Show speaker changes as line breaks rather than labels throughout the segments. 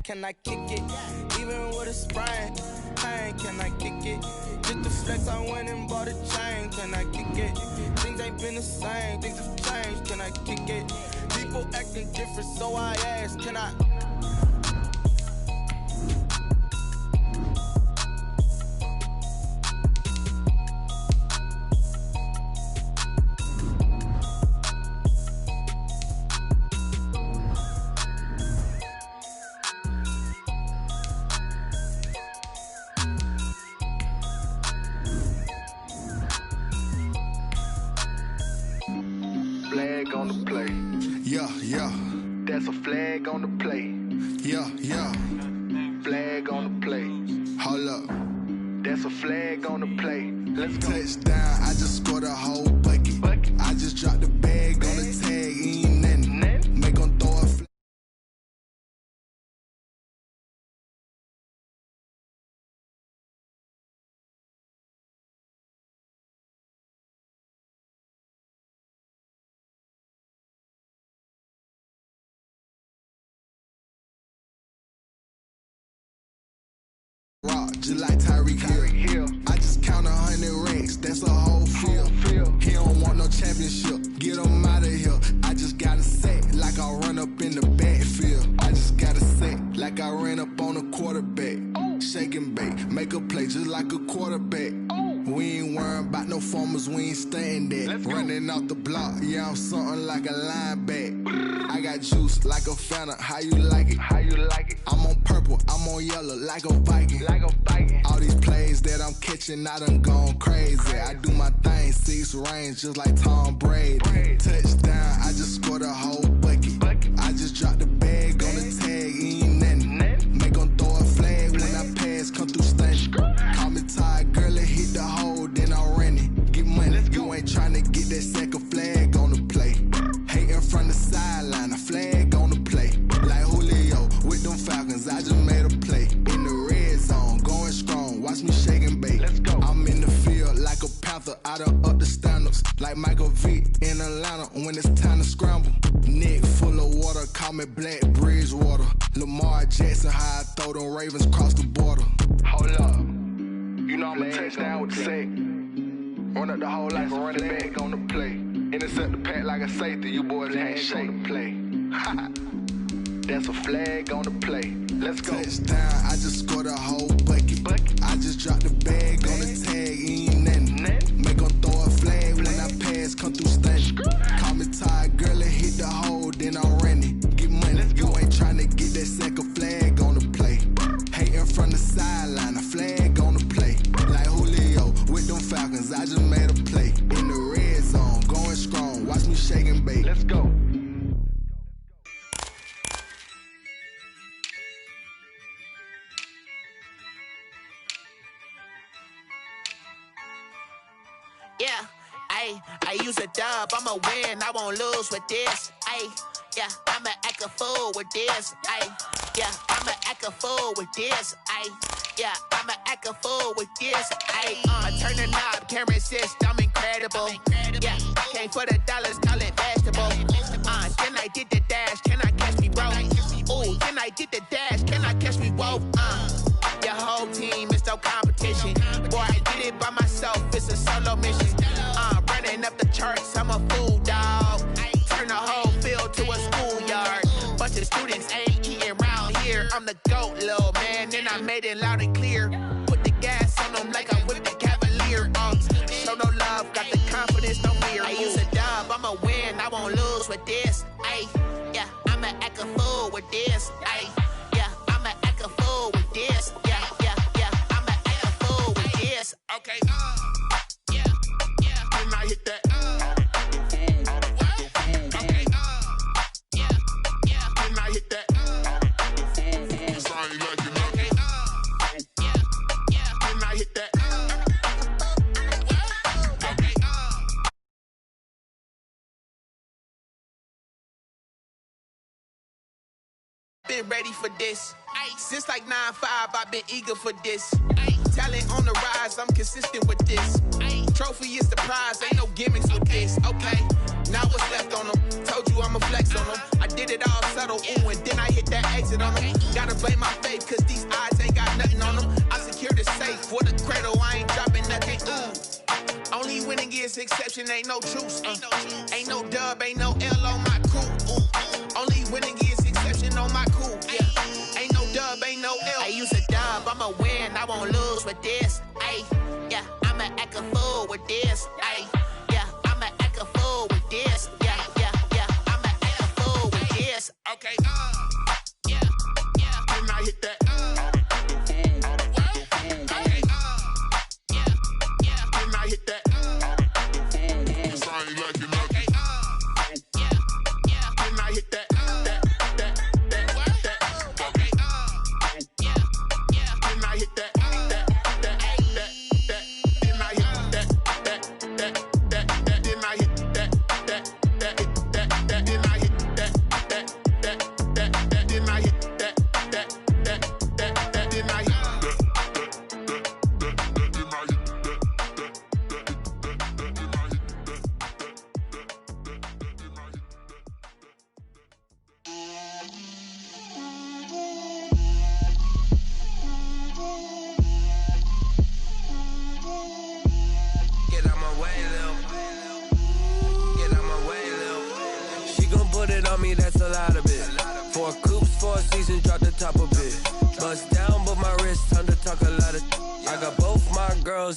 can I kick it? Even with a sprain, pain, can I kick it? Just the flex, I went and bought a chain, can I kick it? Things ain't been the same, things have changed, can I kick it? People acting different, so I asked, can I?
Flag on the play.
Yeah, yeah.
That's a flag on the play.
Yeah, yeah.
Flag on the play.
Hold up.
That's a flag on the play. Let's go.
Touchdown, I just scored a whole bucket. I just dropped the bag on the tag, ain't nothing. Make 'em throw a flag. Rock, just like Tyreek Hill. I just count 100 racks, that's a whole field. He don't want no championship, get him out of here. I just gotta say, like I run up in the backfield. I just gotta say, like I ran up on a quarterback. Shake and bake, make a play just like a quarterback. We ain't worrying about no formers, we ain't staying there. Running off the block, yeah, I'm something like a linebacker. I got juice like a Fanta, how you like it?
How you like it?
I'm on purple, I'm on yellow like a Viking.
Like a Viking.
All these plays that I'm catching, I done gone crazy. I do my thing, 6 range just like Tom Brady. Touchdown, I just scored a whole bucket. I just dropped the bag on the tag, ain't nothing. Make 'em throw a flag when I pass, come through stunning. Call me tired, girl, it hit the hole, then I ran it. Get money, you ain't tryna get that second flag on the play. Hating from the sideline, a flag on the play. Like Julio with them Falcons, I just made a play. In the red zone, going strong, watch me shake and bake.
Let's go.
I'm in the field like a panther, I done up the standards. Like Michael Vick in Atlanta when it's time to scramble. Neck full of water, call me Black Bridgewater. Lamar Jackson, how I throw them Ravens across the border.
Hold up. You know I'm a touchdown with the sack. Run up the whole life and run it back on the play. Intercept the pack like a safety, you boys ain't shake the play. That's a flag on the play. Let's go.
Touchdown, I just scored a whole bucket. I just dropped the bag on the tag, ain't nothing. Make 'em throw a flag when I pass, come through stunning. Call me tired, girl, it hit the hole, then I ran it. Get money, you ain't tryna get that second flag on the play. Hating from the sideline, a flag on the play. Like Julio with them Falcons, I just made a play. In the red zone, going strong, watch me shake and bake.
Let's go.
Yeah, I use a dub, I'ma win, I won't lose with this. Yeah, I'ma act a fool with this. Yeah, I'ma act a fool with this. Yeah, I'ma act a fool with this. I turn the knob, camera assist, I'm incredible. Yeah, came for the dollars, call it vegetable. Then I did the dash, can I catch me, bro? Ooh, then I did the dash, can I catch me, whoa? Your whole team is no competition. Boy, I did it by myself, it's a solo mission. Running up the charts, I'm a fool, dog. Turn the whole field to a schoolyard. Bunch of students ain't eating round here. I'm the GOAT, little man, and I made it loud and clear. Put the gas on them like I'm with the Cavalier. Show no love, got the confidence, no fear. I use a dub, I'ma win, I won't lose with this. Yeah, I'ma act a fool with this. Yeah, I'ma act a fool with this. Yeah, I'ma act a fool with this. Okay, yeah, and I hit that. Okay, yeah, and I hit that. Okay, yeah, and I hit that. Okay, been ready for this. Since like 9-5, I've been eager for this. Talent on the rise, I'm consistent with this. Trophy is the prize, ain't no gimmicks with this. Okay, Now what's left on them? Told you I'ma flex on them. I did it all subtle, ooh, and then I hit that exit on them. Gotta blame my faith, cause these eyes ain't got nothing on them. I secured the safe for the cradle, I ain't dropping nothing, ooh. Only winning is exception, ain't no truce. Ain't no dub, ain't no L on my crew. Ooh. Only winning is exception on my crew. Yeah. Ain't no dub, ain't no L. I use a dub, I'ma win, I won't lose with this. Ay, yeah, I'ma act a fool with this. Ay, yeah, I'ma act a fool with this. Yeah, yeah, yeah, I'ma act a fool with this. Okay, yeah, yeah. Then I hit that. Hit that.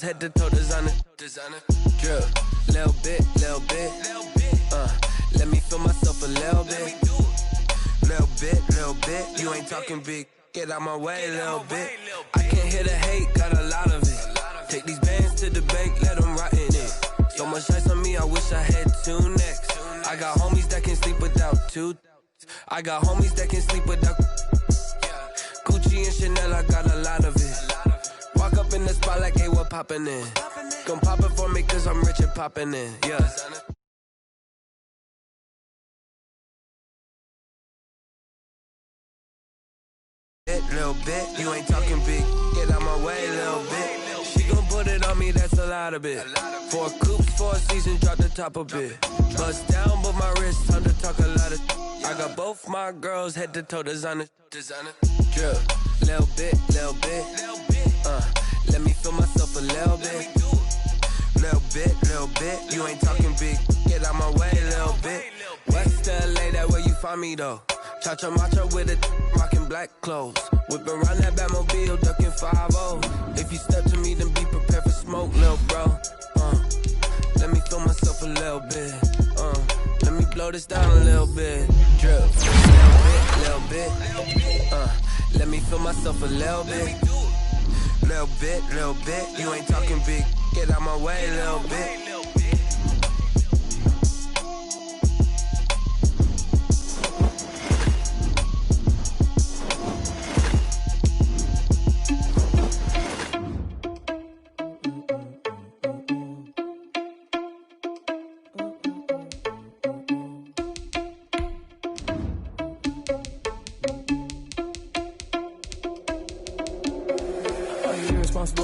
Head to toe designer, drip, little bit, let me feel myself a little bit, you ain't talking big, get out my way, little bit, I can't hear the hate, got a lot of it, take these bands to the bank, let them rot in it, so much ice on me, I wish I had two necks, I got homies that can sleep without two, I got homies that can sleep without, Gucci and Chanel, I got a lot of it, walk up in the spot like, hey, what poppin' in? Gon' pop it for me cause I'm rich and poppin' in, yeah. Little bit, you ain't talking big, get out my way, little bit. She gon' put it on me, that's a lot of it. 4 coops, 4 seasons, drop the top a bit. Bust down, but my wrist, time to talk a lot of. I got both my girls, head to toe designer, drip, little bit, let me feel myself a little bit, you ain't talking big, get out my way, little bit. West LA, that where you find me though. Cha-cha matcha with it, rockin' black clothes. Whip around that Batmobile, ducking 5-0. If you step to me, then be prepared for smoke, lil' bro. Let me feel myself a little bit. Let me blow this down a little bit. Drip, little bit. Let me feel myself a little bit. Little bit. You ain't talking big. Get out my way, little bit.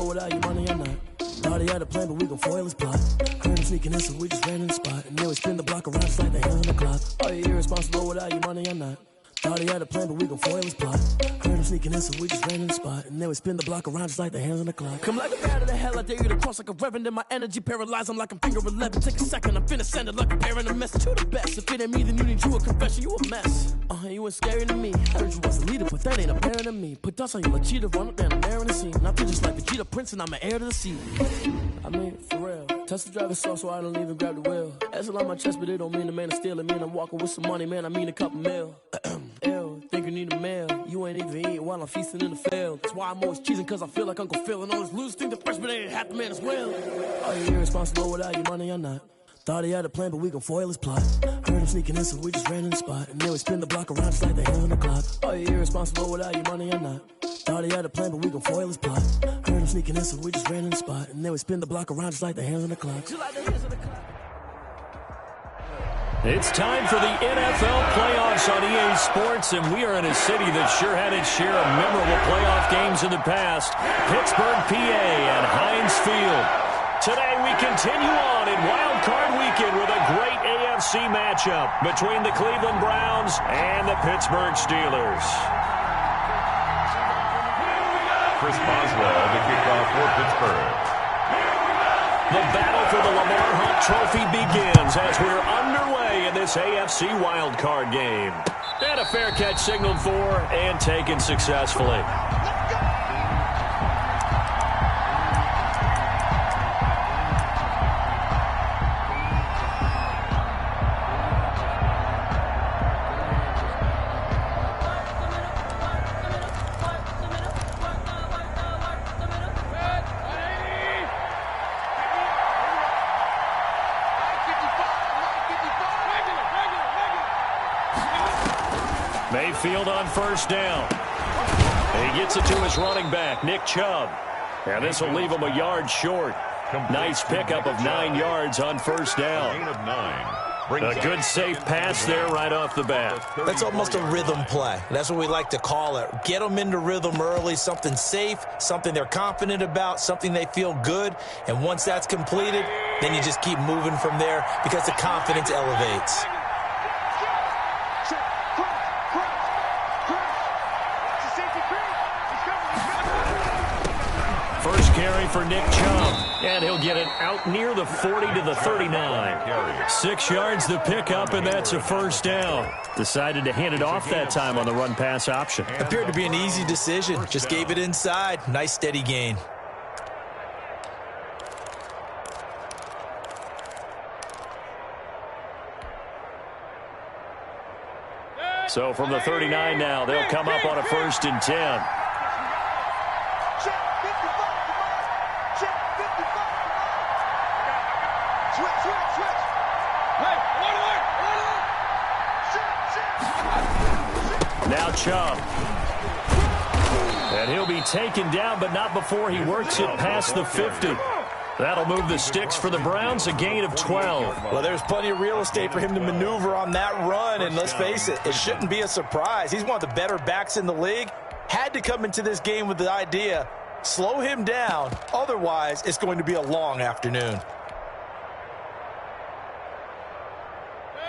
Without your money or not. Thought he had a plan, but we gon' foil his plot. Heard him sneaking in, so we just ran in the spot. And then we spin the block around just like the hand on the clock. Are you irresponsible without your money or not? Thought he had a plan, but we gon' foil his plot. Heard him sneaking in, so we just ran in the spot. And then we spin the block around just like the hands on the clock. Come like a bat of the hell, I dare you to cross like a reverend. In my energy paralyzed, I'm like I'm finger 11. Take a second, I'm finna send it like a parent a message to the best. If it ain't me, then you need you a confession, you a mess. You ain't scary to me. Heard you was a leader, but that ain't apparent to me. Put dust on you like cheetah, run up down the air in the scene. I feel just like Vegeta Prince, and I'm an heir to the sea. I mean, for real. Touch the driver's soft, so I don't even grab the wheel. S on my chest, but it don't mean the man is stealing. Man, I'm walking with some money, man, I mean a couple mil. Ew, think you need a meal. You ain't even eating while I'm feasting in the field. That's why I'm always cheesing, cause I feel like Uncle Phil. And all those losers think the freshman ain't half the man as well. Are you irresponsible without your money or not? Thought he had a plan, but we gon' foil his plot. Heard him sneaking in, so we just ran in the spot. And then we spin the block around just like the hands on the clock. Are you irresponsible without your money or not? Thought he had a plan, but we gon' foil his plot. Heard him sneaking in, so we just ran in the spot. And then we spin the block around just like the hands on the clock.
It's time for the NFL playoffs on EA Sports, and we are in a city that sure had its share of memorable playoff games in the past. Pittsburgh, PA at Heinz Field. Today we continue on in Wild Card Weekend with a great AFC AFC matchup between the Cleveland Browns and the Pittsburgh Steelers.
Chris Boswell to kick off for Pittsburgh.
The battle for the Lamar Hunt Trophy begins as we're underway in this AFC wildcard game. And a fair catch signaled for and taken successfully. Mayfield on first down. And he gets it to his running back, Nick Chubb. And this will leave him a yard short. Nice pickup of 9 yards on first down. A good safe pass there right off the bat.
That's almost a rhythm play. That's what we like to call it. Get them into rhythm early, something safe, something they're confident about, something they feel good. And once that's completed, then you just keep moving from there because the confidence elevates.
First carry for Nick Chubb, and he'll get it out near the 40 to the 39. 6 yards the pickup, and that's a first down. Decided to hand it off that time on the run-pass option.
Appeared to be an easy decision. Just gave it inside. Nice steady gain.
So from the 39 now, they'll come up on a 1st and 10. Now Chubb. And he'll be taken down, but not before he works it past the 50. That'll move the sticks for the Browns, a gain of 12.
Well, there's plenty of real estate for him to maneuver on that run, and let's face it, it shouldn't be a surprise. He's one of the better backs in the league. Had to come into this game with the idea, slow him down, otherwise it's going to be a long afternoon.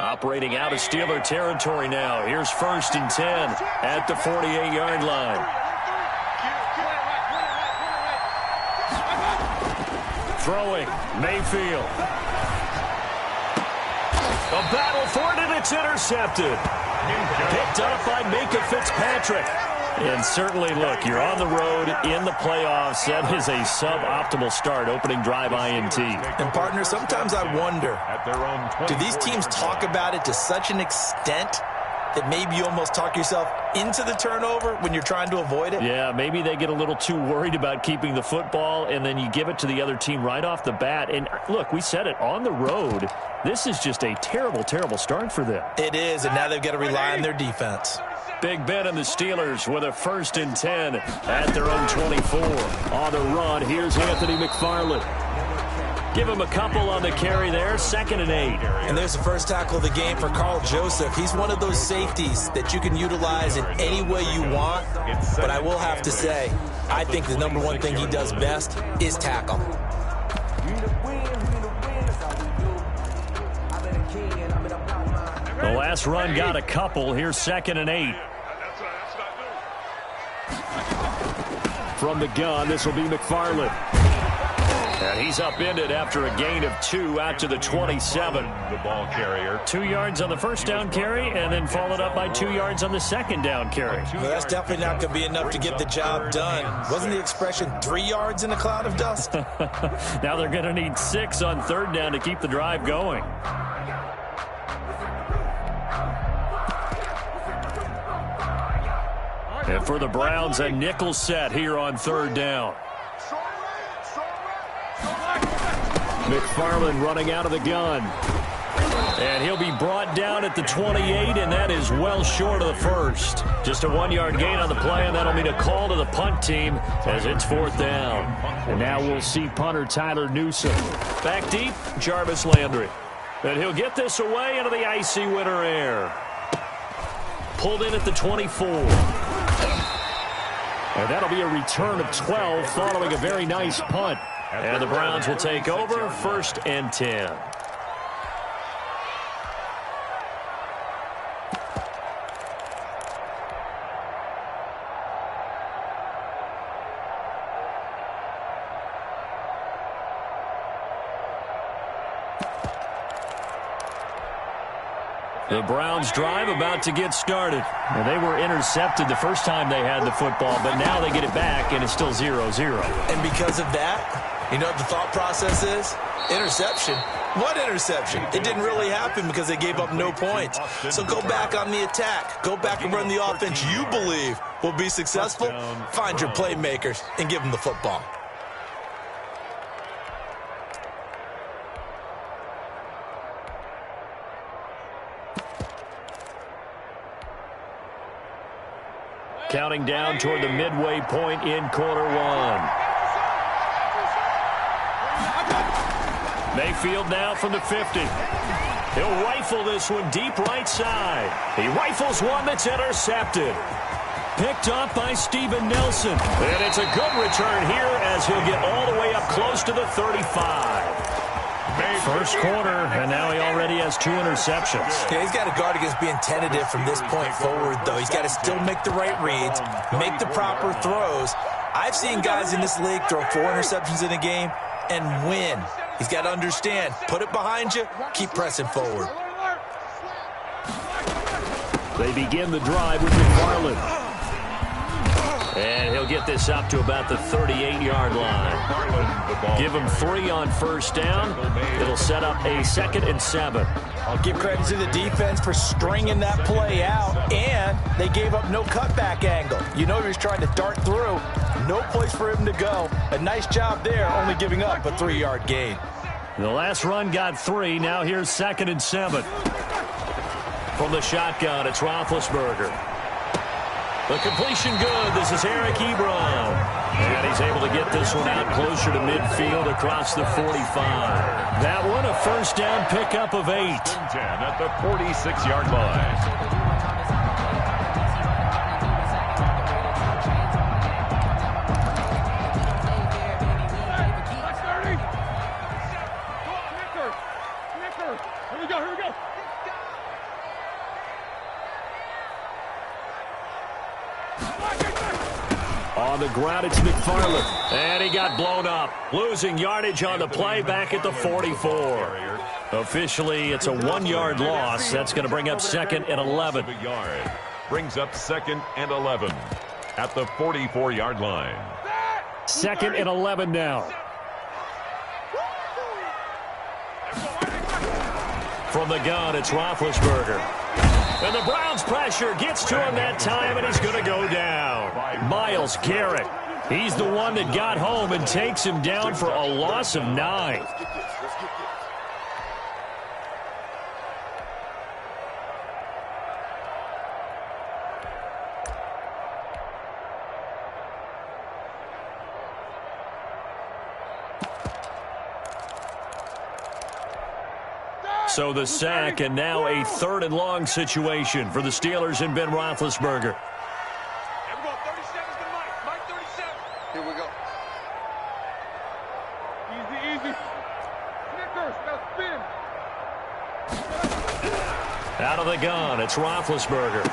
Operating out of Steeler territory now. Here's 1st and 10 at the 48-yard line. Throwing, Mayfield. A battle for it, and it's intercepted. Picked up by Minka Fitzpatrick. And certainly, look, you're on the road in the playoffs. That is a suboptimal start, opening drive INT.
And, partner, sometimes I wonder, do these teams talk about it to such an extent that maybe you almost talk yourself into the turnover when you're trying to avoid it?
Yeah, maybe they get a little too worried about keeping the football, and then you give it to the other team right off the bat. And, look, we said it, on the road, this is just a terrible, terrible start for them.
It is, and now they've got to rely on their defense.
Big Ben and the Steelers with a 1st and 10 at their own 24. On the run, here's Anthony McFarland. Give him a couple on the carry there, 2nd and 8.
And there's the first tackle of the game for Carl Joseph. He's one of those safeties that you can utilize in any way you want. But I will have to say, I think the number one thing he does best is tackle.
The last run got a couple. Here's 2nd and 8. From the gun, this will be McFarland. And he's upended after a gain of 2 out to the 27.
The ball carrier.
2 yards on the first down carry, and then followed up by 2 yards on the second down carry.
Well, that's definitely not going to be enough to get the job done. Wasn't the expression 3 yards in a cloud of dust?
Now they're going to need 6 on 3rd down to keep the drive going. And for the Browns, a nickel set here on 3rd down. McFarland running out of the gun. And he'll be brought down at the 28, and that is well short of the first. Just a 1-yard gain on the play, and that'll mean a call to the punt team as it's 4th down. And now we'll see punter Tyler Newsom. Back deep, Jarvis Landry. And he'll get this away into the icy winter air. Pulled in at the 24. And that'll be a return of 12 following a very nice punt. And the Browns will take over, 1st and 10. The Browns drive about to get started. Well, they were intercepted the first time they had the football, but now they get it back, and it's still 0-0.
And because of that, you know what the thought process is? Interception. What interception? It didn't really happen because they gave up no points. So go back on the attack. Go back and run the offense you believe will be successful. Find your playmakers and give them the football.
Counting down toward the midway point in quarter one. Mayfield now from the 50. He'll rifle this one deep right side. He rifles one that's intercepted. Picked off by Steven Nelson. And it's a good return here as he'll get all the way up close to the 35. First quarter, and now he already has 2 interceptions.
Yeah, he's got to guard against being tentative from this point forward, though. He's got to still make the right reads, make the proper throws. I've seen guys in this league throw 4 interceptions in a game and win. He's got to understand, put it behind you, keep pressing forward.
They begin the drive with McFarland. And he'll get this up to about the 38-yard line. Give him 3 on first down. It'll set up a 2nd and 7.
I'll give credit to the defense for stringing that play out, and they gave up no cutback angle. You know he was trying to dart through. No place for him to go. A nice job there, only giving up a 3-yard gain.
The last run got 3. Now here's 2nd and 7. From the shotgun, it's Roethlisberger. The completion good. This is Eric Ebron. And he's able to get this one out closer to midfield across the 45. That one a first down pickup of 8.
10 at the 46-yard line.
On the ground, it's McFarland. And he got blown up. Losing yardage on the play back at the 44. Officially, it's a 1-yard loss. That's going to bring up 2nd and 11.
Brings up 2nd and 11 at the 44-yard line.
2nd and 11 now. From the gun, it's Roethlisberger. And the Browns pressure gets to him that time, and he's going to go down. Myles Garrett. He's the one that got home and takes him down for a loss of 9. So the sack, and now a 3rd and long situation for the Steelers and Ben Roethlisberger.
Here we go.
Easy. Snickers, now spin.
Out of the gun, it's Roethlisberger.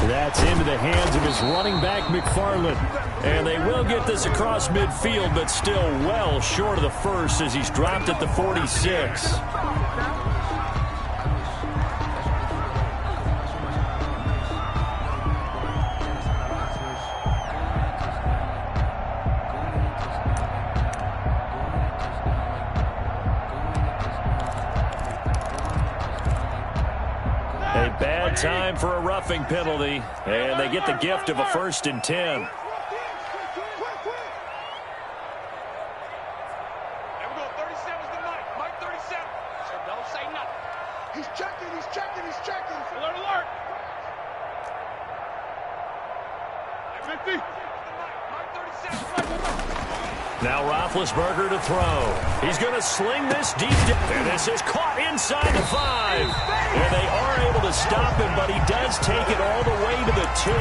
That's into the hands of his running back, McFarland. And they will get this across midfield, but still well short of the first as he's dropped at the 46. Time for a roughing penalty, and they get the gift of a 1st and 10.
He's checking. Alert. 50.
Now Roethlisberger to throw. He's going to sling this deep. And this is caught inside the 5. And they are able to stop him, but he does take it all the way to the 2.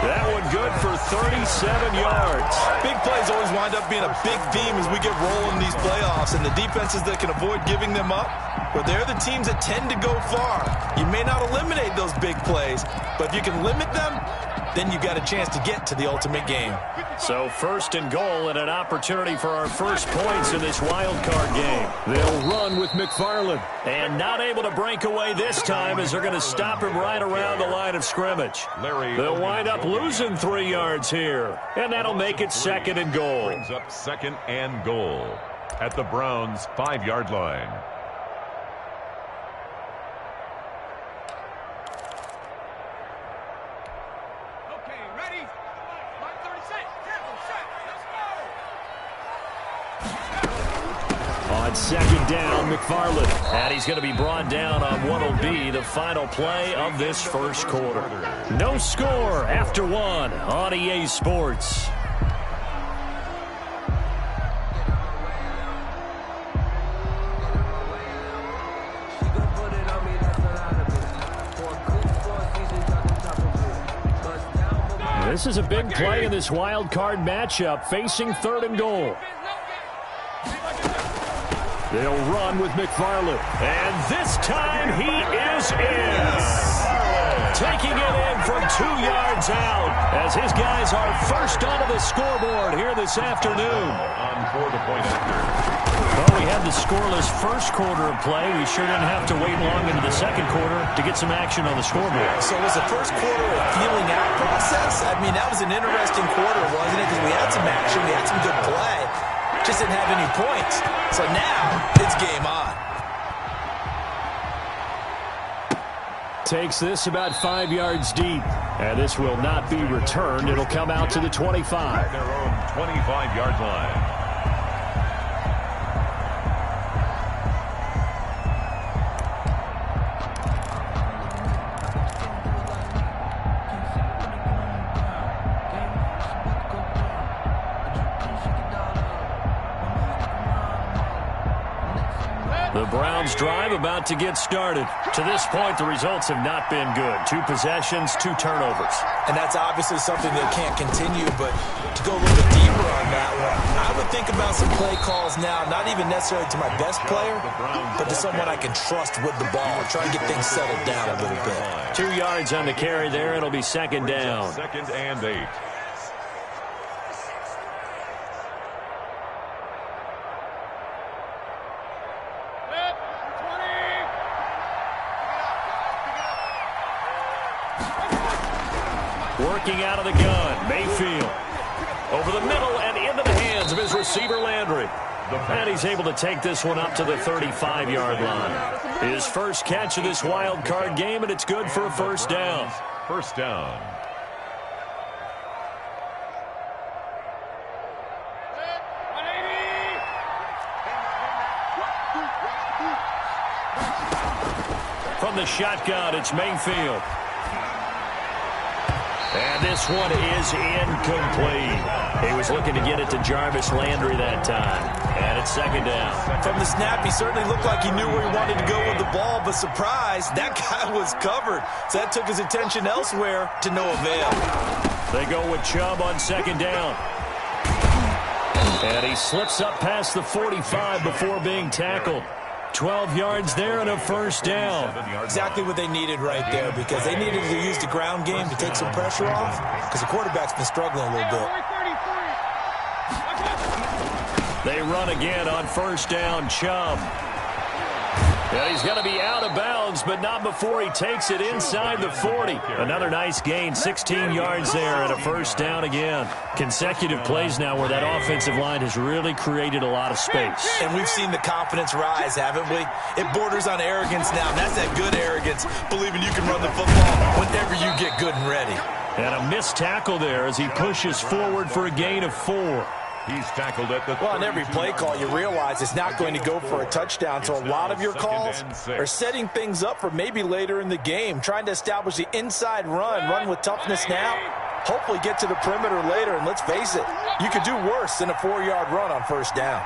That one good for 37 yards.
Big plays always wind up being a big theme as we get rolling these playoffs, and the defenses that can avoid giving them up, where they're the teams that tend to go far. You may not eliminate those big plays, but if you can limit them, then you've got a chance to get to the ultimate game.
So 1st and goal and an opportunity for our first points in this wild card game. They'll run with McFarland. And not able to break away this time as they're going to stop him right around the line of scrimmage. They'll wind up losing 3 yards here. And that'll make it 2nd and goal.
Brings up 2nd and goal at the Browns' 5-yard line.
On 2nd down, McFarland. And he's going to be brought down on what will be the final play of this first quarter. No score after 1 on EA Sports. This is a big play in this wild card matchup, facing 3rd and goal. They'll run with McFarland. And this time he is in. Taking it in from 2 yards out as his guys are first onto the scoreboard here this afternoon.
On for the point after.
Well, we had the scoreless first quarter of play. We sure didn't have to wait long into the second quarter to get some action on the scoreboard.
So was the first quarter a feeling out process? I mean, that was an interesting quarter, wasn't it? Because we had some action, we had some good play. Just didn't have any points. So now, it's game on.
Takes this about 5 yards deep. And this will not be returned. It'll come out to the 25.
Their own 25-yard line.
The Browns drive about to get started. To this point, the results have not been good. 2 possessions, 2 turnovers.
And that's obviously something that can't continue, but to go a little bit deeper on that one, I would think about some play calls now, not even necessarily to my best player, but to someone I can trust with the ball. Try and get things settled down a little bit.
2 yards on the carry there. It'll be 2nd down.
2nd and 8.
Working out of the gun, Mayfield. Over the middle and into the hands of his receiver, Landry. And he's able to take this one up to the 35-yard line. His first catch of this wild card game, and it's good for a first down.
First down.
From the shotgun, it's Mayfield. And this one is incomplete. He was looking to get it to Jarvis Landry that time. And it's 2nd down.
From the snap, he certainly looked like he knew where he wanted to go with the ball, but surprise, that guy was covered. So that took his attention elsewhere to no avail.
They go with Chubb on 2nd down. And he slips up past the 45 before being tackled. 12 yards there and a first down.
Exactly what they needed right there, because they needed to use the ground game to take some pressure off, because the quarterback's been struggling a little bit.
They run again on first down, Chubb. Yeah, he's going to be out of bounds, but not before he takes it inside the 40. Another nice gain, 16 yards there and a first down again. Consecutive plays now where that offensive line has really created a lot of space.
And we've seen the confidence rise, haven't we? It borders on arrogance now, and that's that good arrogance, believing you can run the football whenever you get good and ready.
And a missed tackle there as he pushes forward for a gain of 4.
He's tackled at the 32.
Well, on every play call, you realize it's not going to go for a touchdown. So a lot of your calls are setting things up for maybe later in the game, trying to establish the inside run with toughness now, hopefully get to the perimeter later. And let's face it, you could do worse than a 4-yard run on first down.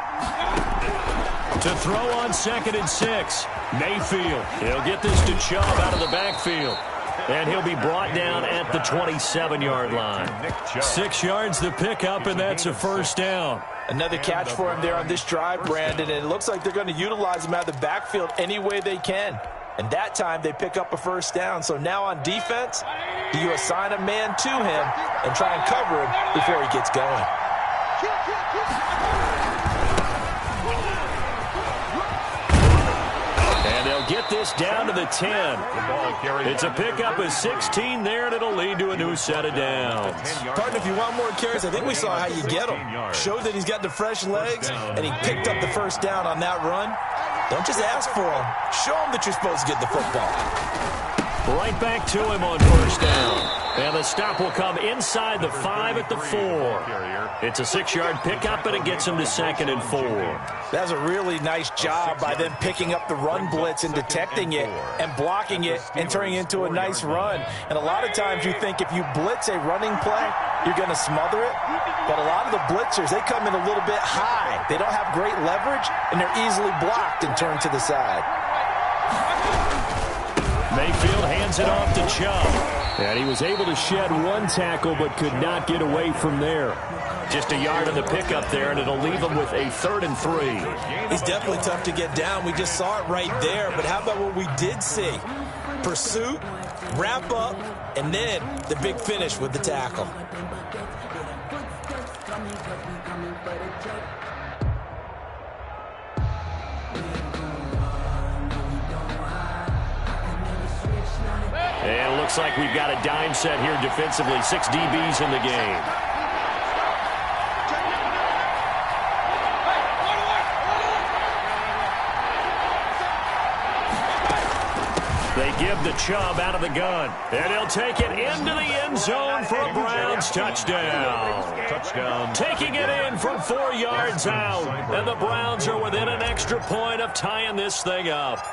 To throw on 2nd and 6, Mayfield. He'll get this to Chubb out of the backfield. And he'll be brought down at the 27-yard line. 6 yards the pickup, and that's a first down.
Another catch for him there on this drive, Brandon, and it looks like they're going to utilize him out of the backfield any way they can. And that time they pick up a first down. So now on defense, do you assign a man to him and try and cover him before he gets going?
And they'll get this down to the 10. It's a pickup of 16 there, and it'll lead to a new set of downs.
Partner, if you want more carries, I think we saw how you get him. Showed that he's got the fresh legs, and he picked up the first down on that run. Don't just ask for him. Show him that you're supposed to get the football.
Right back to him on first down. And the stop will come inside the 5 at the 4. It's a 6-yard pickup, and it gets him to 2nd and 4.
That's a really nice job by them picking up the run blitz and detecting it and blocking it and turning it into a nice run. And a lot of times you think if you blitz a running play, you're going to smother it. But a lot of the blitzers, they come in a little bit high. They don't have great leverage, and they're easily blocked and turned to the side.
Mayfield hands it off to Chubb. And he was able to shed one tackle but could not get away from there. Just a yard on the pickup there, and it'll leave him with a 3rd and 3.
He's definitely tough to get down. We just saw it right there. But how about what we did see? Pursuit, wrap up, and then the big finish with the tackle.
And it looks like we've got a dime set here defensively. 6 DBs in the game. They give the Chubb out of the gun. And he'll take it into the end zone for a Browns touchdown. Taking it in from 4 yards out. And the Browns are within an extra point of tying this thing up.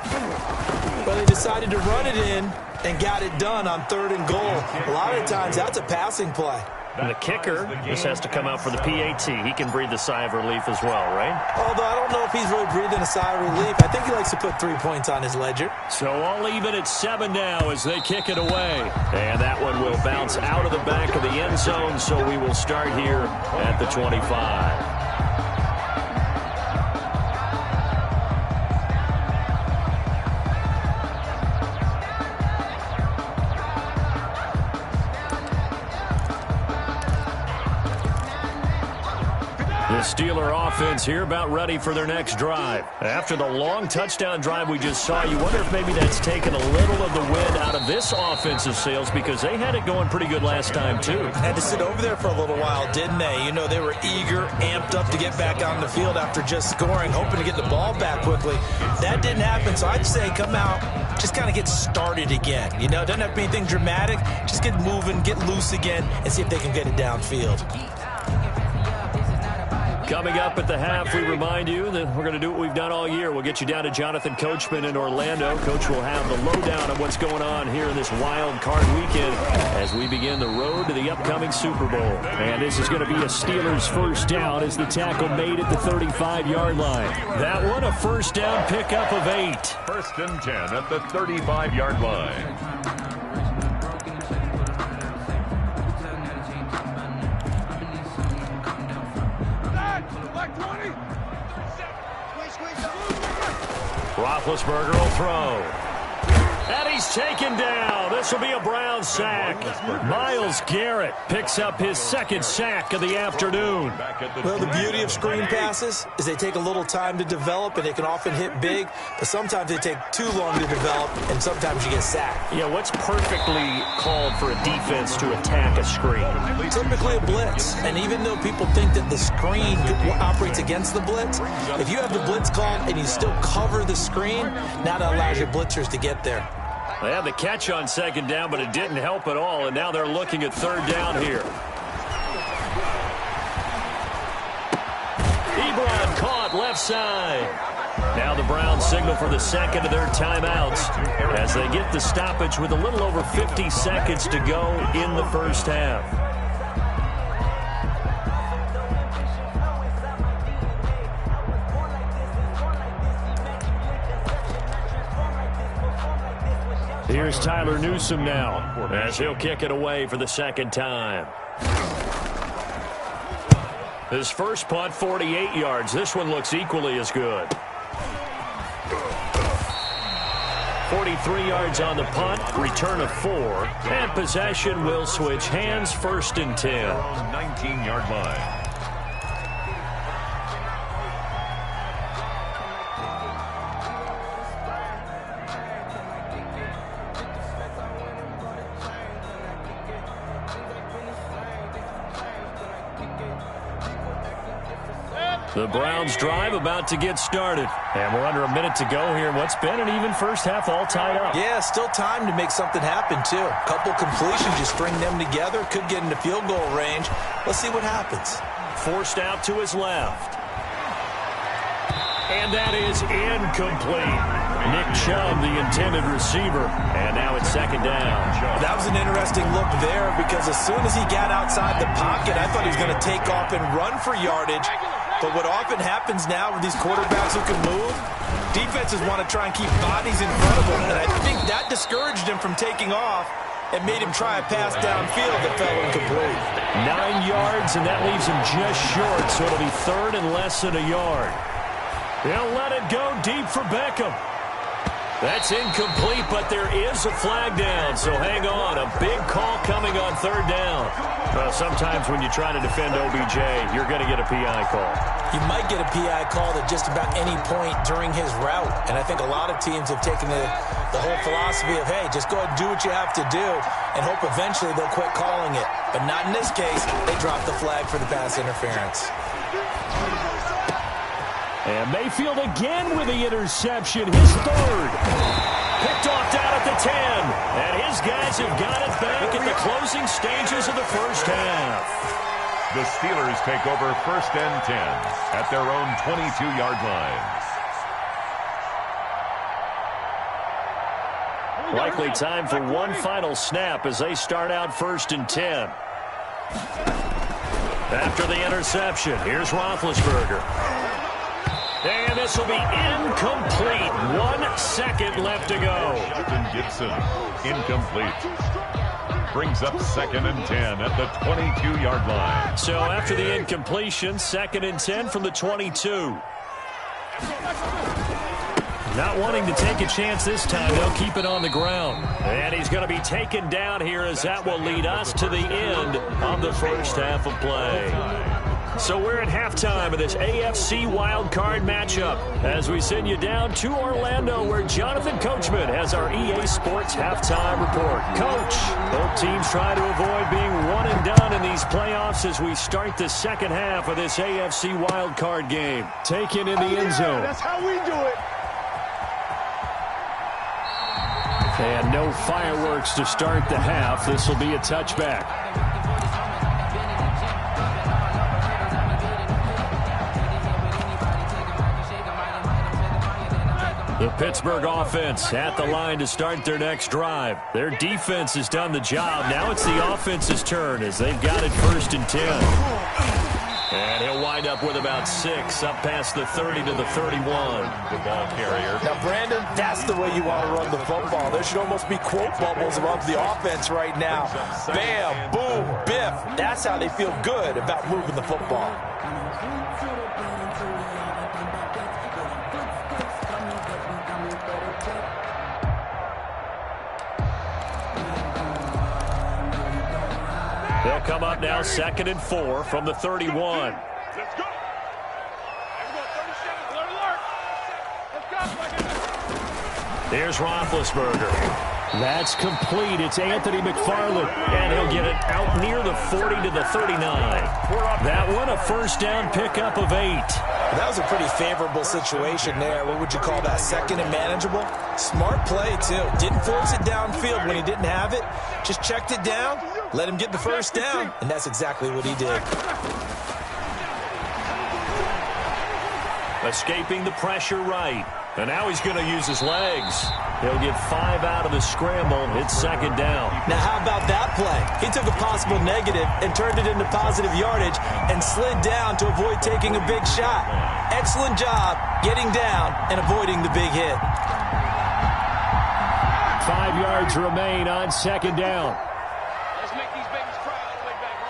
Well, they decided to run it in and got it done on 3rd and goal. A lot of times that's a passing play.
And the kicker just has to come out for the PAT. He can breathe a sigh of relief as well, right?
Although I don't know if he's really breathing a sigh of relief. I think he likes to put 3 points on his ledger.
So all even at 7 now as they kick it away. And that one will bounce out of the back of the end zone, so we will start here at the 25. The Steeler offense here about ready for their next drive. After the long touchdown drive we just saw, you wonder if maybe that's taken a little of the wind out of this offensive sails because they had it going pretty good last time too.
Had to sit over there for a little while, didn't they? You know, they were eager, amped up to get back on the field after just scoring, hoping to get the ball back quickly. That didn't happen, so I'd say come out, just kind of get started again. You know, it doesn't have to be anything dramatic. Just get moving, get loose again, and see if they can get it downfield.
Coming up at the half, we remind you that we're going to do what we've done all year. We'll get you down to Jonathan Coachman in Orlando. Coach will have the lowdown of what's going on here in this wild card weekend as we begin the road to the upcoming Super Bowl. And this is going to be a Steelers first down as the tackle made at the 35-yard line. That one, a first down pickup of 8.
1st and 10 at the 35-yard line.
Roethlisberger will throw. And he's taken down. This will be a Browns sack. Myles Garrett picks up his 2nd sack of the afternoon.
Well, the beauty of screen passes is they take a little time to develop, and they can often hit big, but sometimes they take too long to develop, and sometimes you get sacked.
Yeah, what's perfectly called for a defense to attack a screen?
Typically a blitz, and even though people think that the screen operates against the blitz, if you have the blitz called and you still cover the screen, now that allows your blitzers to get there.
They had the catch on 2nd down, but it didn't help at all, and now they're looking at 3rd down here. Ebron caught left side. Now the Browns signal for the 2nd of their timeouts as they get the stoppage with a little over 50 seconds to go in the first half. Here's Tyler Newsome now as he'll kick it away for the 2nd time. His first punt, 48 yards. This one looks equally as good. 43 yards on the punt, return of 4, and possession will switch hands, 1st and 10.
19-yard line.
The Browns drive about to get started. And we're under a minute to go here. What's been an even first half all tied up.
Yeah, still time to make something happen, too. Couple completions, you string them together, could get into field goal range. Let's see what happens.
Forced out to his left. And that is incomplete. Nick Chubb, the intended receiver. And now it's 2nd down.
That was an interesting look there because as soon as he got outside the pocket, I thought he was going to take off and run for yardage. But what often happens now with these quarterbacks who can move, defenses want to try and keep bodies in front of them. And I think that discouraged him from taking off and made him try a pass downfield that fell incomplete.
9 yards, and that leaves him just short. So it'll be 3rd and less than a yard. They'll let it go deep for Beckham. That's incomplete, but there is a flag down, so hang on. A big call coming on 3rd down. Well, sometimes when you try to defend OBJ, you're going to get a PI call.
You might get a PI call at just about any point during his route, and I think a lot of teams have taken the whole philosophy of, hey, just go ahead and do what you have to do and hope eventually they'll quit calling it. But not in this case. They dropped the flag for the pass interference.
And Mayfield again with the interception, his 3rd. Picked off down at the 10. And his guys have got it back at the closing stages of the first half.
The Steelers take over 1st and 10 at their own 22-yard line.
Likely time for one final snap as they start out 1st and 10. After the interception, here's Roethlisberger. And this will be incomplete. 1 second left to go.
Justin Gibson, incomplete. Brings up 2nd and 10 at the 22-yard line.
So after the incompletion, 2nd and 10 from the 22. Not wanting to take a chance this time, they'll keep it on the ground. And he's going to be taken down here as that will lead us to the end of the first half of play. So we're at halftime of this AFC wildcard matchup as we send you down to Orlando where Jonathan Coachman has our EA Sports halftime report. Coach, both teams try to avoid being one and done in these playoffs as we start the second half of this AFC wildcard game. Taken in the end zone.
That's how we do it.
And no fireworks to start the half. This will be a touchback. The Pittsburgh offense at the line to start their next drive. Their defense has done the job. Now it's the offense's turn as they've got it 1st and 10. And he'll wind up with about 6 up past the 30 to the 31.
The ball carrier.
Now, Brandon, that's the way you want to run the football. There should almost be quote bubbles above the offense right now. Bam, boom, biff. That's how they feel good about moving the football.
They'll come up now 2nd and 4 from the 31.
Let's go. Everyone, 37, alert, alert. Let's go.
Here's Roethlisberger. That's complete. It's Anthony McFarland. And he'll get it out near the 40 to the 39. That one, a 1st down pickup of 8.
That was a pretty favorable situation there. What would you call that? 2nd and manageable? Smart play, too. Didn't force it downfield when he didn't have it. Just checked it down, let him get the 1st down, and that's exactly what he did.
Escaping the pressure right. And now he's going to use his legs. He'll get 5 out of the scramble. It's 2nd down.
Now, how about that play? He took a possible negative and turned it into positive yardage and slid down to avoid taking a big shot. Excellent job getting down and avoiding the big hit.
5 yards remain on 2nd down.
Let's make these babies cry all the way back.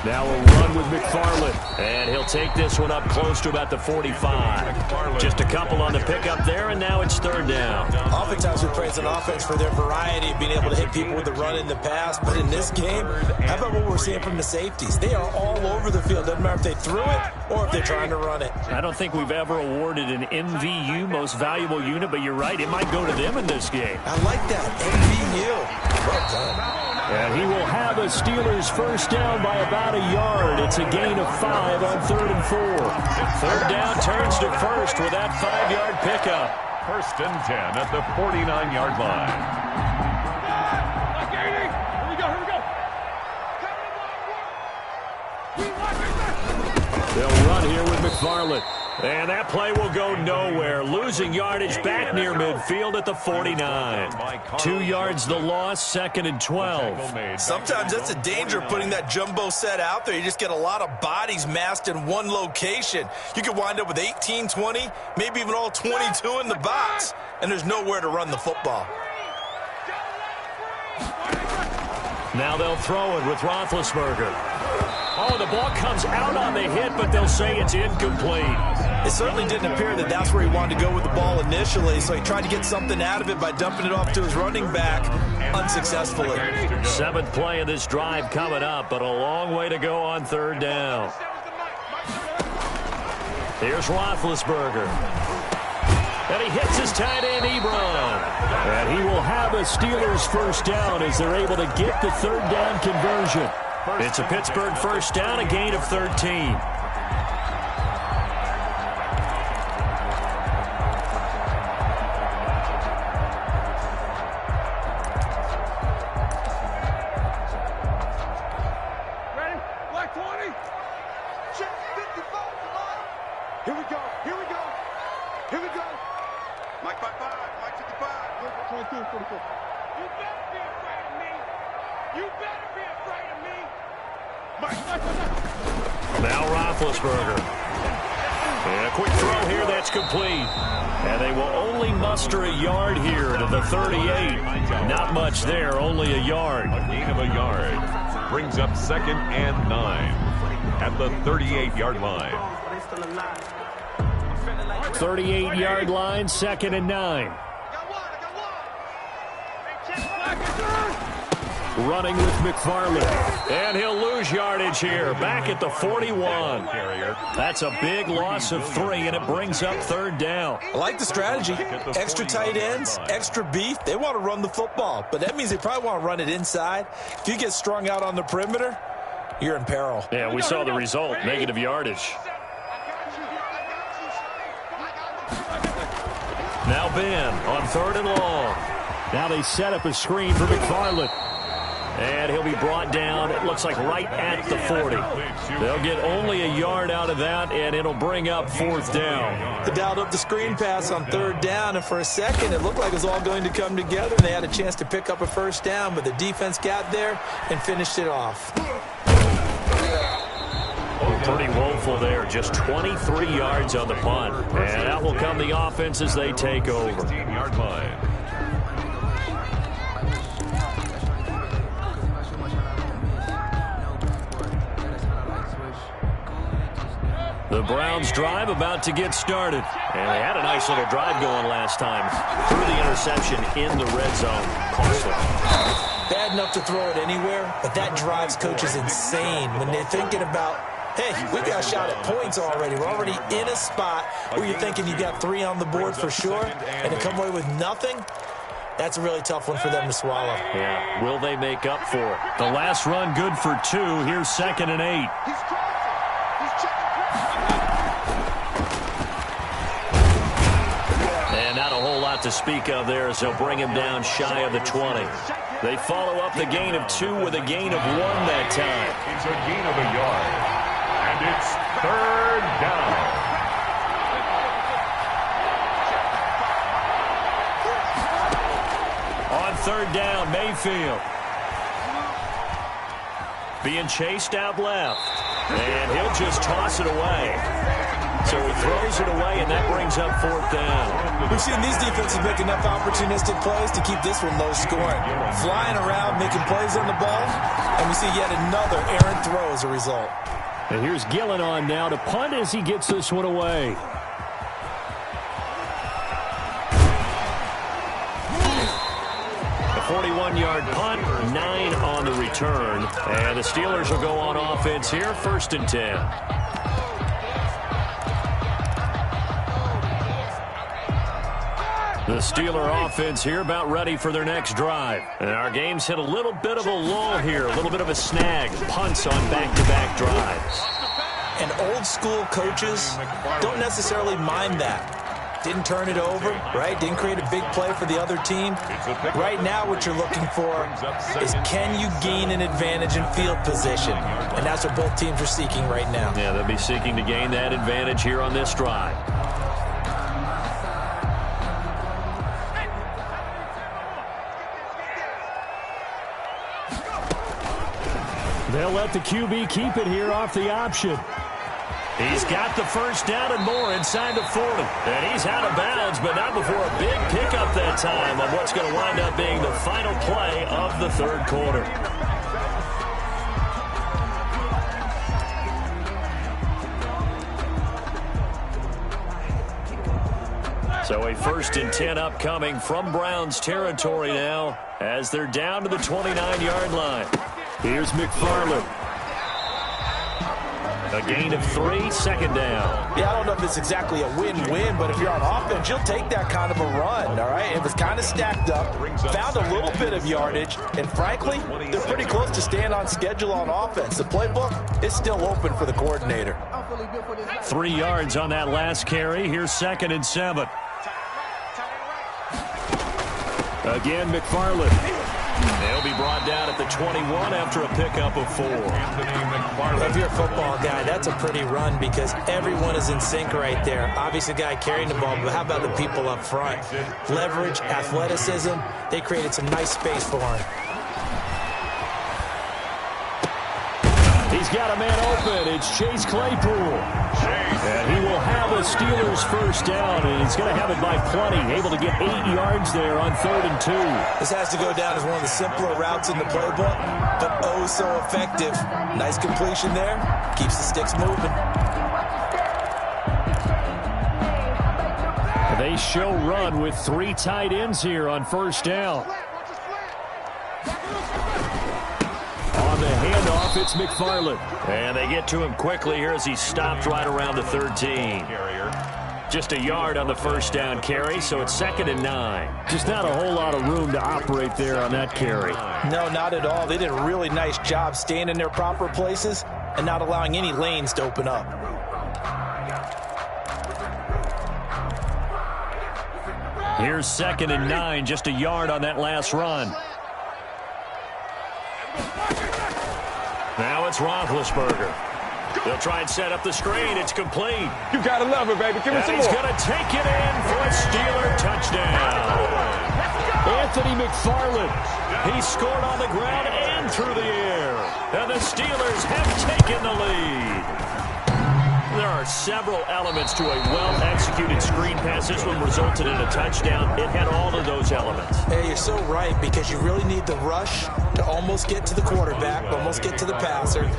Now a run with McFarland, and he'll take this one up close to about the 45. Just a couple on the pickup there, and now it's third down.
Oftentimes we praise an offense for their variety of being able to hit people with the run in the pass, but in this game, how about what we're seeing from the safeties? They are all over the field. Doesn't matter if they threw it or if they're trying to run it.
I don't think we've ever awarded an MVU, most valuable unit, but you're right, it might go to them in this game.
I like that, MVU. Well done.
And he will have a Steelers first down by about a yard. It's a gain of 5 on 3rd and 4. Third down turns to first with that 5-yard pickup.
First and 10 at the 49-yard line.
They'll run here with McFarland. And that play will go nowhere. Losing yardage back near midfield at the 49. 2 yards the loss, 2nd and 12.
Sometimes that's a danger putting that jumbo set out there. You just get a lot of bodies massed in one location. You could wind up with 18, 20, maybe even all 22 in the box. And there's nowhere to run the football.
Now they'll throw it with Roethlisberger. Oh, the ball comes out on the hit, but they'll say it's incomplete.
It certainly didn't appear that that's where he wanted to go with the ball initially, so he tried to get something out of it by dumping it off to his running back unsuccessfully.
7th play of this drive coming up, but a long way to go on 3rd down. Here's Roethlisberger. And he hits his tight end, Ebron. And he will have a Steelers first down as they're able to get the 3rd down conversion. It's a Pittsburgh first down, a gain of 13. Now Roethlisberger. And a quick throw here that's complete. And they will only muster a yard here to the 38. Not much there, only a yard.
A gain of a yard. Brings up 2nd and 9 at the 38-yard line.
38-yard line, 2nd and 9. Running with McFarland. And he'll lose yardage here. Back at the 41. That's a big loss of 3, and it brings up 3rd down.
I like the strategy. Extra tight ends, extra beef. They want to run the football, but that means they probably want to run it inside. If you get strung out on the perimeter, you're in peril.
Yeah, we saw the result, negative yardage. Now Ben on 3rd and long. Now they set up a screen for McFarland. And he'll be brought down, it looks like right at the 40. They'll get only a yard out of that, and it'll bring up 4th down.
They dialed up the screen pass on 3rd down, and for a second it looked like it was all going to come together. They had a chance to pick up a first down, but the defense got there and finished it off.
Pretty woeful there, just 23 yards on the punt. And out will come the offense as they take over.
16-yard line.
The Browns drive about to get started. And they had a nice little drive going last time. Threw the interception in the red zone. Costly.
Bad enough to throw it anywhere, but that drives coaches insane when they're thinking about, hey, we got a shot at points already. We're already in a spot where you're thinking you got 3 on the board for sure, and to come away with nothing, that's a really tough one for them to swallow.
Yeah, will they make up for it? The last run good for 2. Here's 2nd and 8. And not a whole lot to speak of there as they'll bring him down shy of the 20. They follow up the gain of 2 with a gain of 1 that time.
It's a gain of a yard. And it's 3rd down.
On 3rd down, Mayfield. Being chased out left. And he'll just toss it away. So he throws it away, and that brings up 4th down.
We've seen these defenses make enough opportunistic plays to keep this one low scoring. Flying around, making plays on the ball, and we see yet another errant throw as a result.
And here's Gillen on now to punt as he gets this one away. A 41-yard punt, 9 on the return. And the Steelers will go on offense here, 1st and 10. The Steeler offense here about ready for their next drive. And our game's hit a little bit of a lull here, a little bit of a snag. Punts on back-to-back drives.
And old-school coaches don't necessarily mind that. Didn't turn it over, right? Didn't create a big play for the other team. Right now what you're looking for is, can you gain an advantage in field position? And that's what both teams are seeking right now.
Yeah, they'll be seeking to gain that advantage here on this drive. They'll let the QB keep it here off the option. He's got the 1st down and more inside the 40. And he's out of bounds, but not before a big pickup that time on what's going to wind up being the final play of the 3rd quarter. So a 1st and 10 upcoming from Browns territory now as they're down to the 29-yard line. Here's McFarland. A gain of 3, 2nd down.
Yeah, I don't know if it's exactly a win-win, but if you're on offense, you'll take that kind of a run, all right? It was kind of stacked up, found a little bit of yardage, and frankly, they're pretty close to staying on schedule on offense. The playbook is still open for the coordinator.
3 yards on that last carry. Here's 2nd and 7. Again, McFarland. They'll be brought down at the 21 after a pickup of 4.
If you're a football guy, that's a pretty run because everyone is in sync right there. Obviously, the guy carrying the ball, but how about the people up front? Leverage, athleticism, they created some nice space for him.
He's got a man open. It's Chase Claypool. And he will have a Steelers 1st down, and he's going to have it by plenty. Able to get 8 yards there on 3rd and 2.
This has to go down as one of the simpler routes in the playbook, but oh so effective. Nice completion there. Keeps the sticks moving.
They show run with 3 tight ends here on 1st down. On the handoff, it's McFarland. And they get to him quickly here as he stopped right around the 13. Just a yard on the 1st down carry, so it's 2nd and 9. Just not a whole lot of room to operate there on that carry.
No, not at all. They did a really nice job staying in their proper places and not allowing any lanes to open up.
Here's 2nd and 9, just a yard on that last run. Now it's Roethlisberger. They'll try and set up the screen. It's complete.
You gotta love it, baby. Give me some more.
And he's going to take it in for a Steeler touchdown. Anthony McFarland. He scored on the ground and through the air. And the Steelers have taken the lead. There are several elements to a well-executed screen pass. This one resulted in a touchdown. It had all of those elements.
Hey, you're so right, because you really need the rush to almost get to the quarterback, almost get to the passer.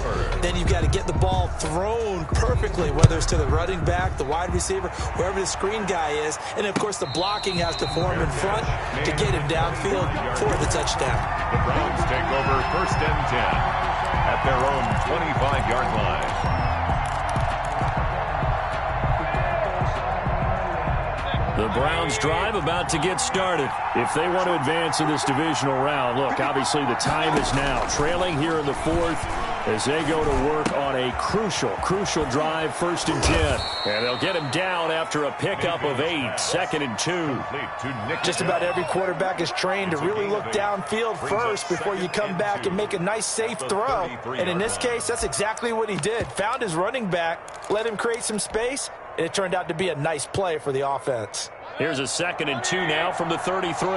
Then you've got to get the ball thrown perfectly, whether it's to the running back, the wide receiver, wherever the screen guy is. And, of course, the blocking has to form in front to get him downfield for the touchdown.
The Browns take over 1st and 10 at their own 25-yard line.
The Browns drive about to get started. If they want to advance in this divisional round, look, obviously the time is now. Trailing here in the 4th as they go to work on a crucial drive, 1st and 10. And they'll get him down after a pickup of 8, 2nd and 2.
Just about every quarterback is trained to really look downfield first before you come back and make a nice, safe throw. And in this case, that's exactly what he did. Found his running back, let him create some space, and it turned out to be a nice play for the offense.
Here's a 2nd and 2 now from the 33.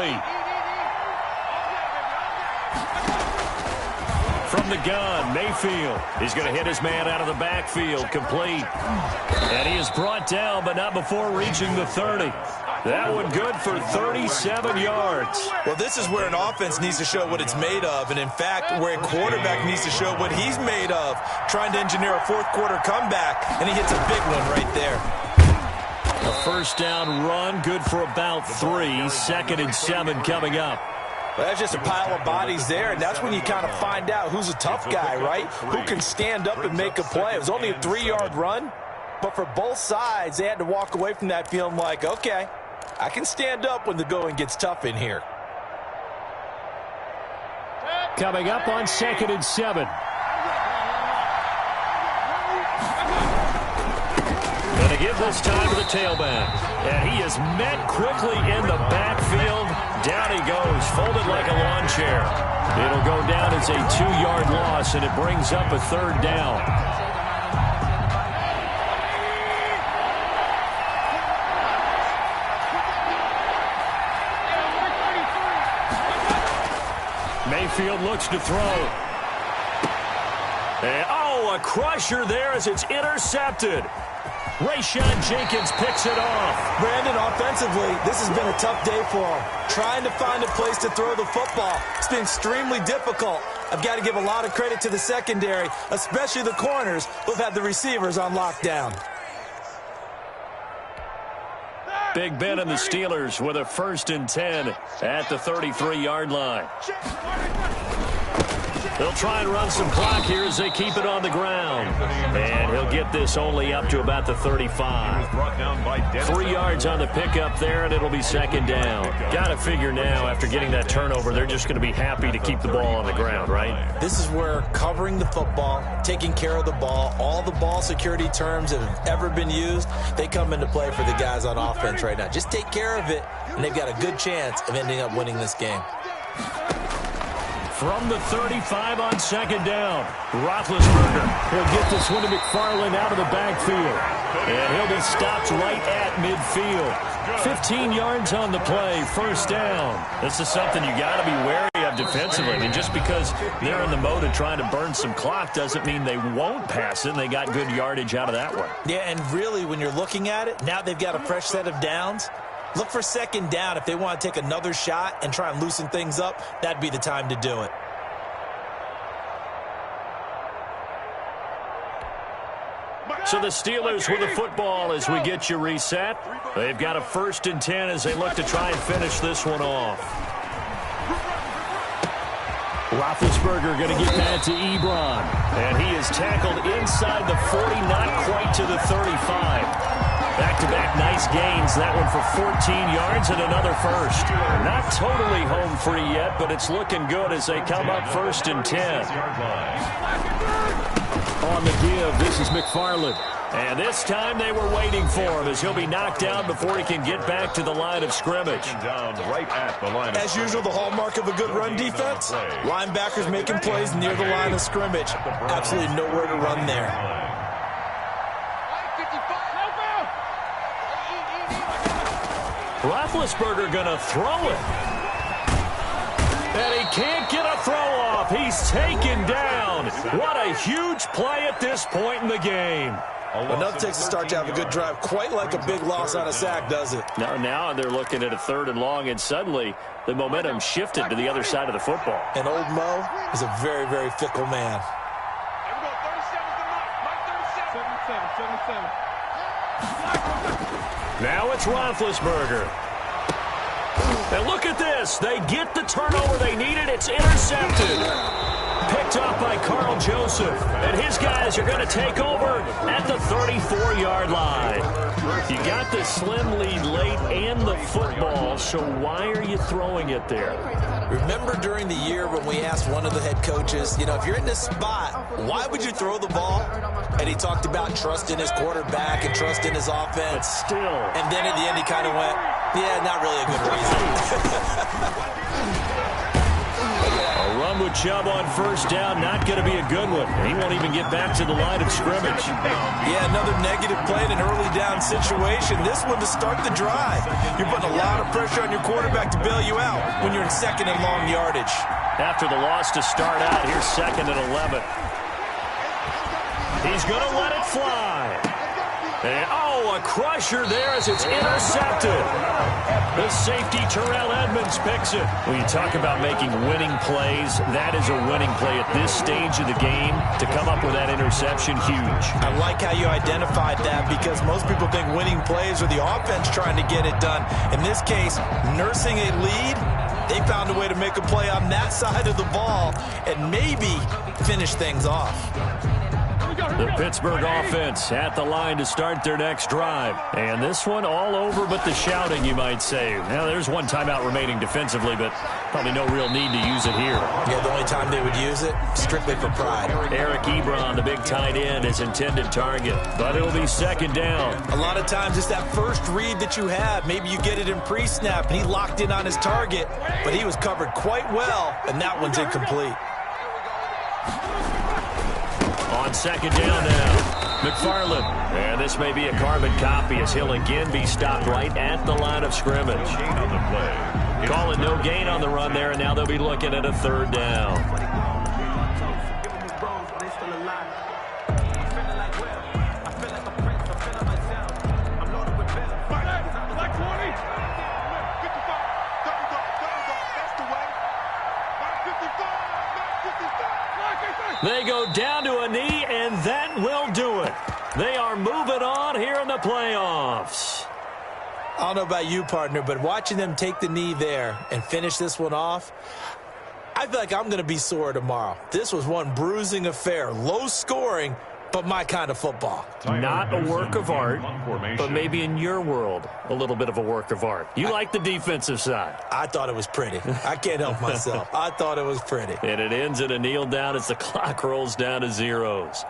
From from the gun. Mayfield. He's going to hit his man out of the backfield. Complete. And he is brought down, but not before reaching the 30. That one good for 37 yards.
Well, this is where an offense needs to show what it's made of, and in fact, where a quarterback needs to show what he's made of, trying to engineer a fourth-quarter comeback, and he hits a big one right there.
A first down run, good for about 3. 2nd and 7 coming up.
Well, that's just a pile of bodies there, and that's when you kind of find out who's a tough guy, right? Who can stand up and make a play. It was only a 3-yard run, but for both sides, they had to walk away from that feeling like, okay, I can stand up when the going gets tough in here.
Coming up on 2nd and 7. Going to give this time to the tailback. And he is met quickly in the backfield. Down he goes, folded like a lawn chair. It'll go down as a 2-yard loss, and it brings up a 3rd down. Mayfield looks to throw. And, a crusher there as it's intercepted. Rayshawn Jenkins picks it off.
Brandon, offensively, this has been a tough day for him. Trying to find a place to throw the football. It's been extremely difficult. I've got to give a lot of credit to the secondary, especially the corners who've had the receivers on lockdown.
Big Ben and the Steelers with a 1st and 10 at the 33-yard line. They'll try and run some clock here as they keep it on the ground. And he'll get this only up to about the 35. 3 yards on the pickup there, and it'll be 2nd down. Got to figure now, after getting that turnover, they're just going to be happy to keep the ball on the ground, right?
This is where covering the football, taking care of the ball, all the ball security terms that have ever been used, they come into play for the guys on offense right now. Just take care of it, and they've got a good chance of ending up winning this game.
From the 35 on 2nd down, Roethlisberger will get this one to McFarland out of the backfield. And he'll be stopped right at midfield. 15 yards on the play, 1st down. This is something you got to be wary of defensively. I mean, just because they're in the mode of trying to burn some clock doesn't mean they won't pass it. And they got good yardage out of that one.
Yeah, and really, when you're looking at it, now they've got a fresh set of downs. Look for 2nd down. If they want to take another shot and try and loosen things up, that'd be the time to do it.
So the Steelers with the football as we get you reset. They've got a 1st and 10 as they look to try and finish this one off. Roethlisberger going to get that to Ebron. And he is tackled inside the 40, not quite to the 35. Back-to-back nice gains. That one for 14 yards and another 1st. Not totally home free yet, but it's looking good as they come up 1st and 10. On the give, this is McFarland. And this time they were waiting for him as he'll be knocked down before he can get back to the line of scrimmage.
As usual, the hallmark of a good run defense, linebackers making plays near the line of scrimmage. Absolutely nowhere to run there.
Roethlisberger going to throw it. And he can't get a throw off. He's taken down. What a huge play at this point in the game.
Enough takes a start to have a good drive. Quite like a big loss on a sack, does it?
Now they're looking at a 3rd and long, and suddenly the momentum shifted to the other side of the football.
And old Mo is a very, very fickle man.
Now it's Roethlisberger. And look at this. They get the turnover they needed. It's intercepted. Picked up by Carl Joseph. And his guys are going to take over at the 34-yard line. You got the slim lead late and the football, so why are you throwing it there?
Remember during the year when we asked one of the head coaches, if you're in this spot, why would you throw the ball? And he talked about trust in his quarterback and trust in his offense.
But still.
And then at the end he kind of went, yeah, not really a good reason.
A run with Chubb on 1st down, not going to be a good one. He won't even get back to the line of scrimmage.
Yeah, another negative play in an early down situation. This one to start the drive. You're putting a lot of pressure on your quarterback to bail you out when you're in 2nd and long yardage.
after the loss to start out. Here's 2nd and 11. He's going to let it fly. And, a crusher there as it's intercepted. The safety, Terrell Edmonds, picks it. When you talk about making winning plays, that is a winning play at this stage of the game. To come up with that interception, huge.
I like how you identified that, because most people think winning plays are the offense trying to get it done. In this case, nursing a lead, they found a way to make a play on that side of the ball and maybe finish things off.
The Pittsburgh offense at the line to start their next drive. And this one all over but the shouting, you might say. Now, there's one timeout remaining defensively, but probably no real need to use it here.
Yeah, the only time they would use it, strictly for pride.
Eric Ebron, the big tight end, is intended target, but it'll be 2nd down.
A lot of times it's that first read that you have. Maybe you get it in pre-snap, and he locked in on his target, but he was covered quite well, and that one's incomplete.
On 2nd down now, McFarland. And this may be a carbon copy as he'll again be stopped right at the line of scrimmage. Calling no gain on the run there, and now they'll be looking at a 3rd down. They go down to a knee, and that will do it. They are moving on here in the playoffs.
I don't know about you, partner, but watching them take the knee there and finish this one off, I feel like I'm going to be sore tomorrow. This was one bruising affair, low scoring, but my kind of football.
Not a work of art, but maybe in your world, a little bit of a work of art. You like the defensive side.
I thought it was pretty. I can't help myself. I thought it was pretty.
And it ends in a kneel down as the clock rolls down to zeros.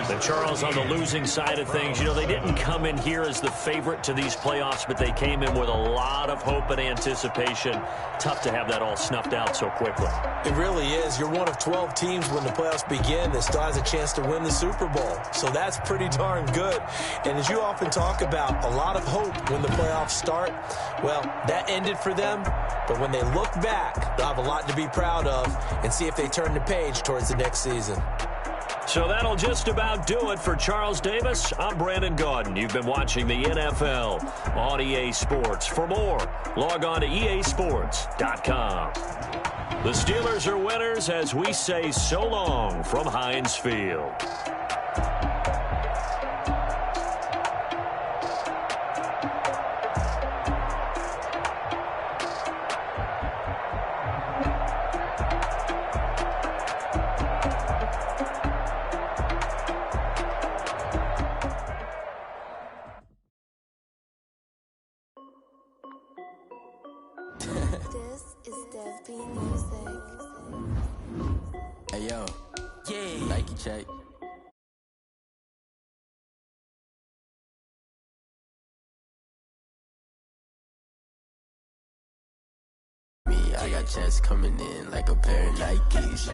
And Charles, on the losing side of things, they didn't come in here as the favorite to these playoffs, but they came in with a lot of hope and anticipation. Tough to have that all snuffed out so quickly.
It really is. You're one of 12 teams when the playoffs begin that still has a chance to win the Super Bowl. So that's pretty darn good. And as you often talk about, a lot of hope when the playoffs start. Well, that ended for them. But when they look back, they'll have a lot to be proud of and see if they turn the page towards the next season.
So that'll just about do it for Charles Davis. I'm Brandon Gaudin. You've been watching the NFL on EA Sports. For more, log on to easports.com. The Steelers are winners as we say so long from Heinz Field.
I got checks coming in like a pair of Nikes.